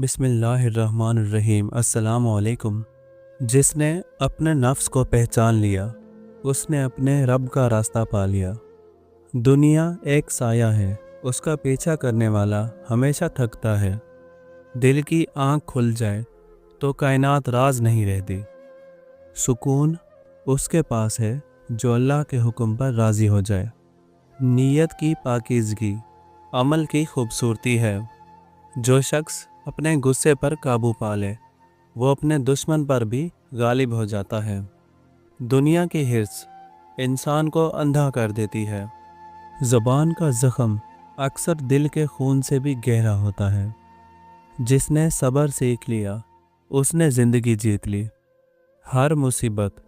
बिस्मिल्लाहिर्रहमानिर्रहीम। अस्सलाम वालेकुम। जिसने अपने नफ्स को पहचान लिया उसने अपने रब का रास्ता पा लिया। दुनिया एक साया है, उसका पीछा करने वाला हमेशा थकता है। दिल की आँख खुल जाए तो कायनात राज नहीं रहती। सुकून उसके पास है जो अल्लाह के हुक्म पर राज़ी हो जाए। नीयत की पाकीज़गी अमल की खूबसूरती है। जो शख्स अपने गुस्से पर काबू पा ले वो अपने दुश्मन पर भी गालिब हो जाता है। दुनिया की हिर्स इंसान को अंधा कर देती है। ज़बान का ज़ख्म अक्सर दिल के खून से भी गहरा होता है। जिसने सब्र सीख लिया उसने ज़िंदगी जीत ली। हर मुसीबत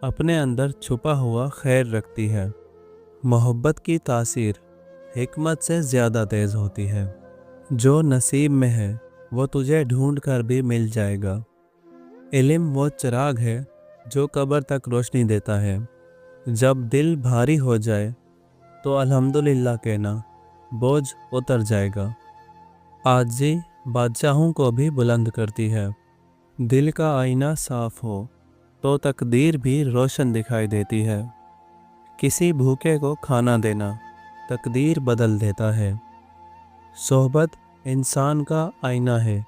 अपने अंदर छुपा हुआ खैर रखती है। मोहब्बत की तासीर हिकमत से ज़्यादा तेज़ होती है। जो नसीब में है वो तुझे ढूंढ कर भी मिल जाएगा। इल्म वो चिराग है जो कब्र तक रोशनी देता है। जब दिल भारी हो जाए तो अल्हम्दुलिल्लाह कहना, बोझ उतर जाएगा। आजी बादशाहों को भी बुलंद करती है। दिल का आईना साफ हो तो तकदीर भी रोशन दिखाई देती है। किसी भूखे को खाना देना तकदीर बदल देता है। सोहबत इंसान का आईना है,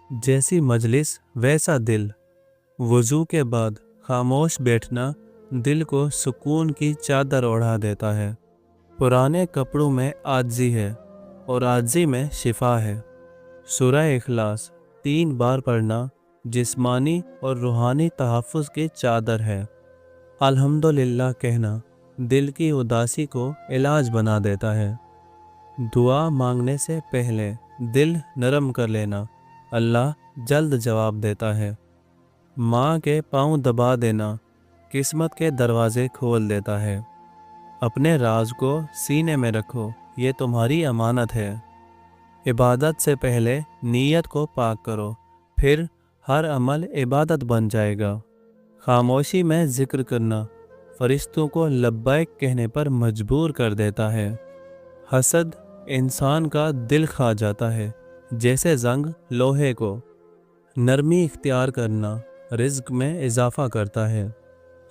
जैसी मजलिस वैसा दिल। वज़ू के बाद खामोश बैठना दिल को सुकून की चादर ओढ़ा देता है। पुराने कपड़ों में आजी है और आजी में शिफा है। सूरह इखलास 3 बार पढ़ना जिस्मानी और रूहानी तहफ़्फ़ुज़ की चादर है। अल्हम्दुलिल्लाह कहना दिल की उदासी को इलाज बना देता है। दुआ मांगने से पहले दिल नरम कर लेना, अल्लाह जल्द जवाब देता है। माँ के पाँव दबा देना किस्मत के दरवाज़े खोल देता है। अपने राज को सीने में रखो, ये तुम्हारी अमानत है। इबादत से पहले नीयत को पाक करो, फिर हर अमल इबादत बन जाएगा। खामोशी में ज़िक्र करना फरिश्तों को लब्बैक कहने पर मजबूर कर देता है। हसद इंसान का दिल खा जाता है, जैसे जंग लोहे को। नरमी इख्तियार करना रिज़्क में इजाफ़ा करता है।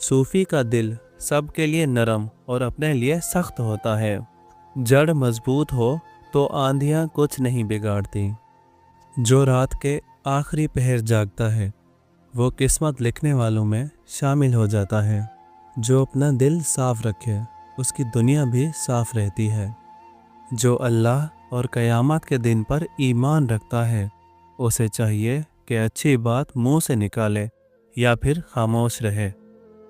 सूफ़ी का दिल सब के लिए नरम और अपने लिए सख्त होता है। जड़ मजबूत हो तो आंधियाँ कुछ नहीं बिगाड़ती। जो रात के आखिरी पहर जागता है वो किस्मत लिखने वालों में शामिल हो जाता है। जो अपना दिल साफ़ रखे उसकी दुनिया भी साफ़ रहती है। जो अल्लाह और क़यामत के दिन पर ईमान रखता है उसे चाहिए कि अच्छी बात मुंह से निकाले या फिर खामोश रहे।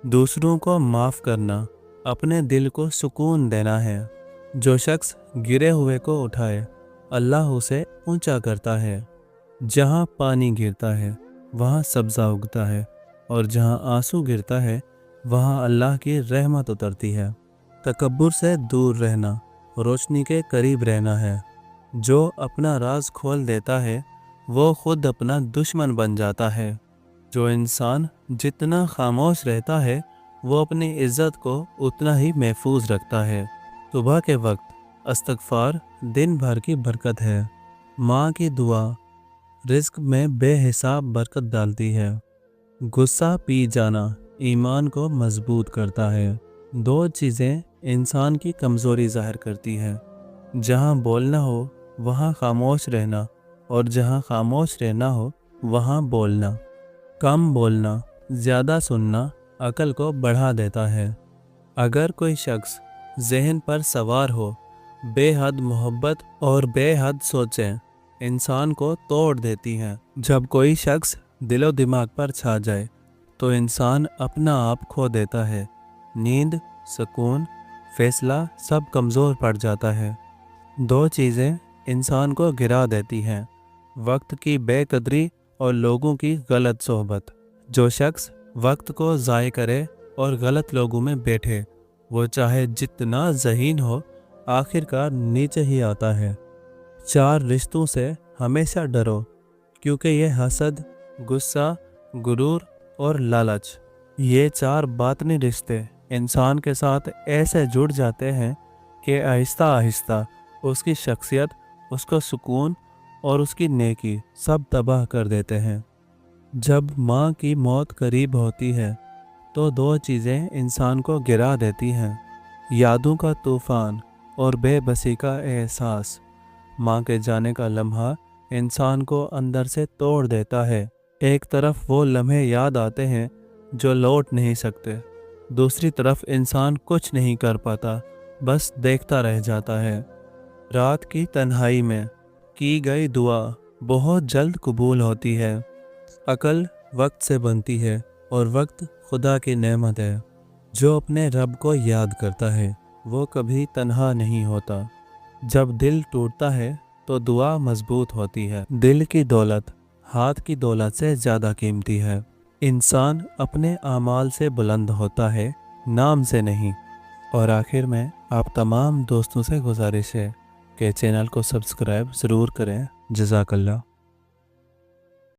दूसरों को माफ़ करना अपने दिल को सुकून देना है। जो शख्स गिरे हुए को उठाए अल्लाह उसे ऊंचा करता है। जहाँ पानी गिरता है वहाँ सब्ज़ा उगता है और जहाँ आंसू गिरता है वहाँ अल्लाह की रहमत उतरती है। तकब्बुर से दूर रहना रोशनी के करीब रहना है। जो अपना राज खोल देता है वो खुद अपना दुश्मन बन जाता है। जो इंसान जितना खामोश रहता है वो अपनी इज़्ज़त को उतना ही महफूज रखता है। सुबह के वक्त इस्तग़फ़ार दिन भर की बरकत है। माँ की दुआ रिज़्क में बेहिसाब बरकत डालती है। गुस्सा पी जाना ईमान को मजबूत करता है। 2 चीज़ें इंसान की कमज़ोरी ज़ाहिर करती हैं। जहाँ बोलना हो वहाँ खामोश रहना और जहाँ खामोश रहना हो वहाँ बोलना। कम बोलना ज़्यादा सुनना अकल को बढ़ा देता है। अगर कोई शख्स जहन पर सवार हो बेहद मोहब्बत और बेहद सोचें इंसान को तोड़ देती हैं। जब कोई शख्स दिलो दिमाग पर छा जाए तो इंसान अपना आप खो देता है। नींद, सुकून, फैसला सब कमज़ोर पड़ जाता है। 2 चीज़ें इंसान को गिरा देती हैं, वक्त की बेकदरी और लोगों की गलत सोहबत। जो शख्स वक्त को ज़ाय करे और गलत लोगों में बैठे वो चाहे जितना ज़हीन हो आखिरकार नीचे ही आता है। 4 रिश्तों से हमेशा डरो क्योंकि ये हसद, गुस्सा, गुरूर और लालच, ये 4 बातनी रिश्ते इंसान के साथ ऐसे जुड़ जाते हैं कि आहिस्ता आहिस्ता उसकी शख्सियत, उसका सुकून और उसकी नेकी सब तबाह कर देते हैं। जब माँ की मौत करीब होती है तो दो चीज़ें इंसान को गिरा देती हैं, यादों का तूफान और बेबसी का एहसास। माँ के जाने का लम्हा इंसान को अंदर से तोड़ देता है। एक तरफ वो लम्हे याद आते हैं जो लौट नहीं सकते, दूसरी तरफ इंसान कुछ नहीं कर पाता, बस देखता रह जाता है। रात की तन्हाई में की गई दुआ बहुत जल्द कबूल होती है। अकल वक्त से बनती है और वक्त खुदा की नेमत है। जो अपने रब को याद करता है वो कभी तन्हा नहीं होता। जब दिल टूटता है तो दुआ मजबूत होती है। दिल की दौलत हाथ की दौलत से ज़्यादा कीमती है। इंसान अपने आमाल से बुलंद होता है, नाम से नहीं। और आखिर में आप तमाम दोस्तों से गुजारिश है कि चैनल को सब्सक्राइब ज़रूर करें। जज़ाकल्लाह।